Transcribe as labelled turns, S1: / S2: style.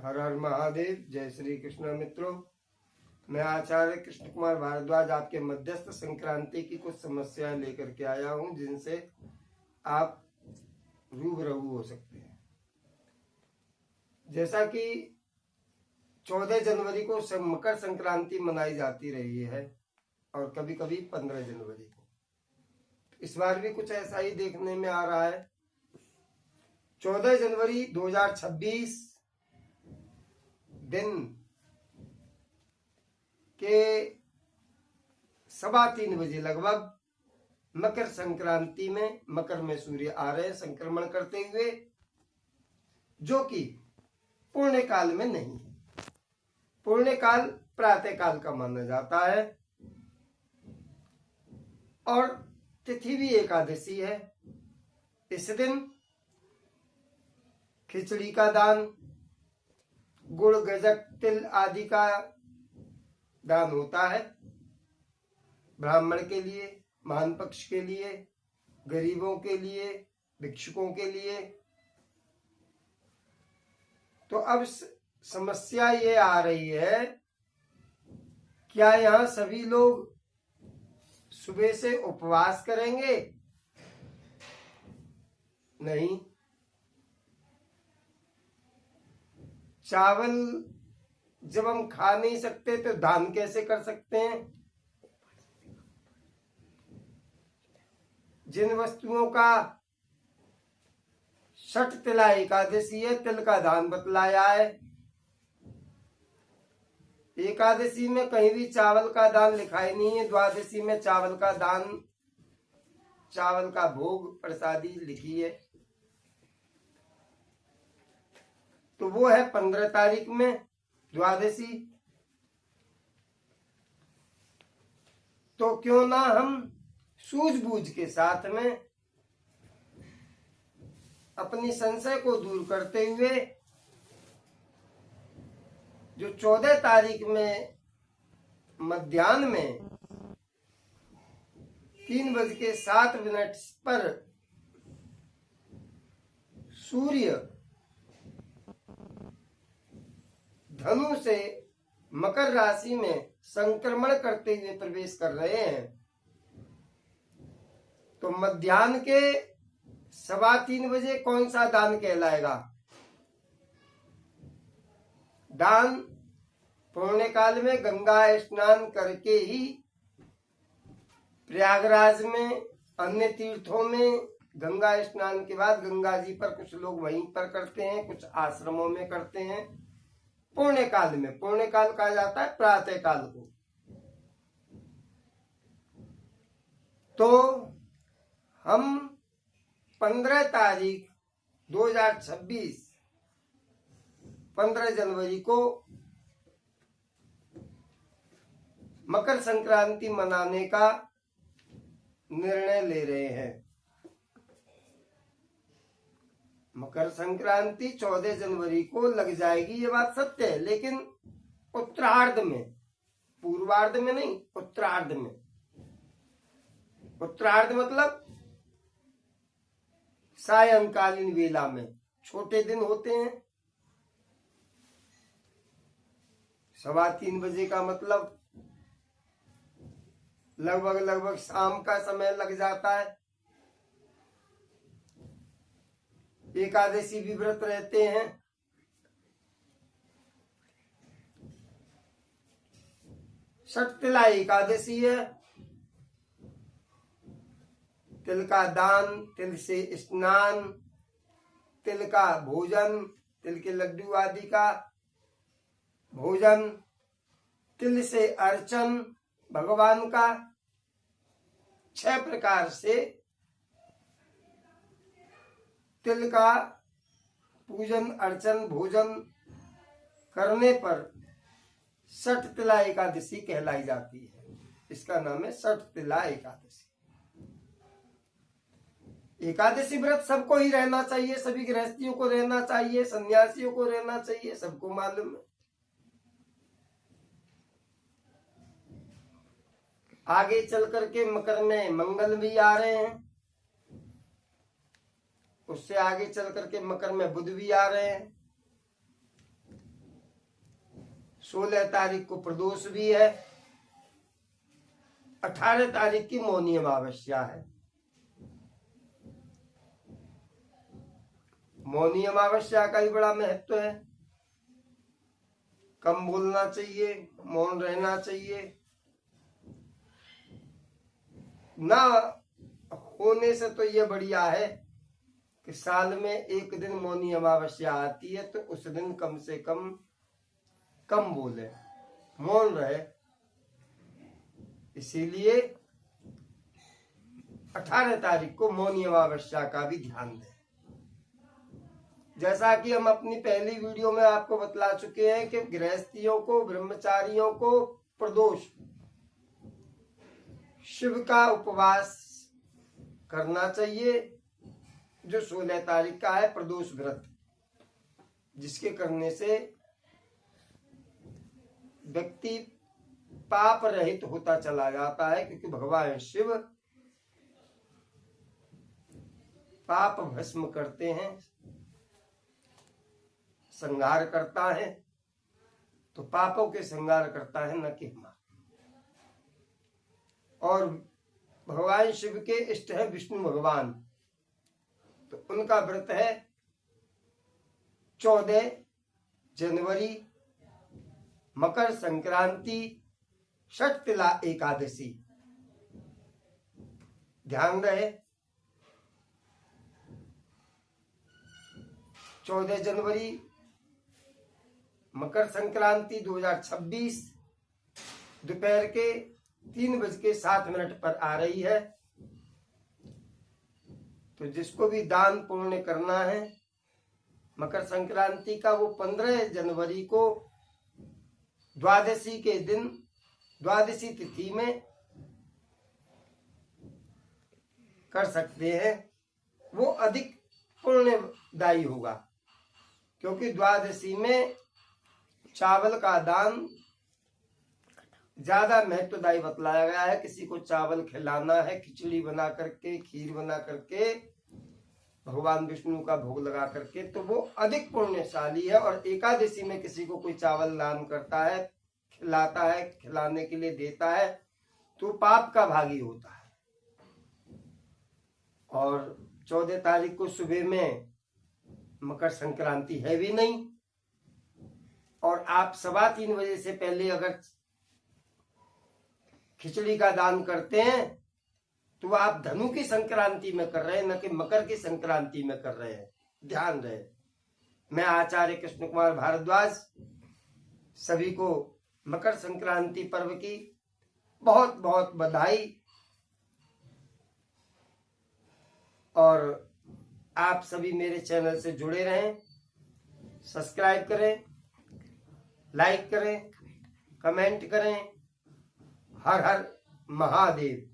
S1: हर हर महादेव। जय श्री कृष्ण। मित्रों, मैं आचार्य कृष्ण कुमार भारद्वाज आपके मध्यस्थ संक्रांति की कुछ समस्याएं लेकर के आया हूं, जिनसे आप रूबरू हो सकते हैं। जैसा कि 14 जनवरी को मकर संक्रांति मनाई जाती रही है और कभी कभी 15 जनवरी को, इस बार भी कुछ ऐसा ही देखने में आ रहा है। 14 जनवरी 2026 दिन के 3:15 बजे लगभग मकर संक्रांति में मकर में सूर्य आ रहे हैं संक्रमण करते हुए, जो कि पूर्ण काल में नहीं है। पूर्ण काल प्रातः काल का माना जाता है और तिथि भी एकादशी है। इस दिन खिचड़ी का दान, गुड़ गजक तिल आदि का दान होता है। ब्राह्मण के लिए, महान पक्ष के लिए, गरीबों के लिए, भिक्षुकों के लिए। तो अब समस्या ये आ रही है, क्या यहाँ सभी लोग सुबह से उपवास करेंगे? नहीं। चावल जब हम खा नहीं सकते तो दान कैसे कर सकते हैं? जिन वस्तुओं का षठ तिला एकादशी है, तिल का दान बतलाया है। एकादशी में कहीं भी चावल का दान लिखाई नहीं है। द्वादशी में चावल का दान, चावल का भोग प्रसादी लिखी है। तो वो है 15 तारीख में द्वादशी। तो क्यों ना हम सूझबूझ के साथ में अपनी संशय को दूर करते हुए जो 14 तारीख में मध्याह्न में 3:07 पर सूर्य धनु से मकर राशि में संक्रमण करते हुए प्रवेश कर रहे हैं, तो मध्याह्न के 3:15 बजे कौन सा दान कहलाएगा? दान पूर्ण काल में गंगा स्नान करके ही, प्रयागराज में, अन्य तीर्थों में गंगा स्नान के बाद गंगा जी पर कुछ लोग वहीं पर करते हैं, कुछ आश्रमों में करते हैं। पूर्ण काल में, पूर्ण काल कहा जाता है प्रातः काल को। तो हम 15 तारीख 2026 15 जनवरी को मकर संक्रांति मनाने का निर्णय ले रहे हैं। मकर संक्रांति 14 जनवरी को लग जाएगी, ये बात सत्य है, लेकिन उत्तरार्ध में, पूर्वार्ध में नहीं, उत्तरार्ध में। उत्तरार्ध मतलब सायंकालीन वेला में, छोटे दिन होते हैं। 3:15 बजे का मतलब लगभग शाम का समय लग जाता है। एकादशी भी व्रत रहते हैं। षठ तिला एकादशी है। तिल का दान, तिल से स्नान, तिल का भोजन, तिल के लड्डू आदि का भोजन, तिल से अर्चन भगवान का, 6 प्रकार से तिल का पूजन, अर्चन, भोजन करने पर षठ तिला एकादशी कहलाई जाती है। इसका नाम है षठ तिला एकादशी। एकादशी व्रत सबको ही रहना चाहिए, सभी गृहस्थियों को रहना चाहिए, सन्यासियों को रहना चाहिए, सबको मालूम है। आगे चल करके मकर में मंगल भी आ रहे हैं, उससे आगे चल करके मकर में बुध भी आ रहे हैं। 16 तारीख को प्रदोष भी है, 18 तारीख की मौनी अमावस्या है। मौनी अमावस्या का ही बड़ा महत्व है। कम बोलना चाहिए, मौन रहना चाहिए। ना होने से तो ये बढ़िया है कि साल में एक दिन मौनी अमावस्या आती है, तो उस दिन कम से कम बोले, मौन रहे। इसीलिए 18 तारीख को मौनी अमावस्या का भी ध्यान दें। जैसा कि हम अपनी पहली वीडियो में आपको बतला चुके हैं कि गृहस्थियों को, ब्रह्मचारियों को प्रदोष शिव का उपवास करना चाहिए, जो 16 तारीख का है प्रदोष व्रत, जिसके करने से व्यक्ति पाप रहित होता चला जाता है, क्योंकि भगवान शिव पाप भस्म करते हैं, संहार करता है, तो पापों के संहार करता है, न कि हमारे। और भगवान शिव के इष्ट है विष्णु भगवान, तो उनका व्रत है 14 जनवरी, मकर संक्रांति, षटतिला एकादशी। ध्यान रहे, 14 जनवरी मकर संक्रांति 2026 दोपहर के 3:07 पर आ रही है। तो जिसको भी दान पुण्य करना है मकर संक्रांति का, वो 15 जनवरी को द्वादशी के दिन, द्वादशी तिथि में कर सकते हैं। वो अधिक पुण्यदायी होगा, क्योंकि द्वादशी में चावल का दान ज्यादा महत्वदायी बतलाया गया है। किसी को चावल खिलाना है, खिचड़ी बना करके, खीर बना करके, भगवान विष्णु का भोग लगा करके, तो वो अधिक पुण्यशाली है। और एकादशी में किसी को कोई चावल दान करता है, खिलाता है, खिलाने के लिए देता है, तो पाप का भागी होता है। और 14 तारीख को सुबह में मकर संक्रांति है भी नहीं, और आप 3:15 बजे से पहले अगर खिचड़ी का दान करते हैं तो आप धनु की संक्रांति में कर रहे हैं, न कि मकर की संक्रांति में कर रहे हैं। ध्यान रहे। मैं आचार्य कृष्ण कुमार भारद्वाज सभी को मकर संक्रांति पर्व की बहुत बहुत बधाई। और आप सभी मेरे चैनल से जुड़े रहें, सब्सक्राइब करें, लाइक करें, कमेंट करें। हर हर महादेव।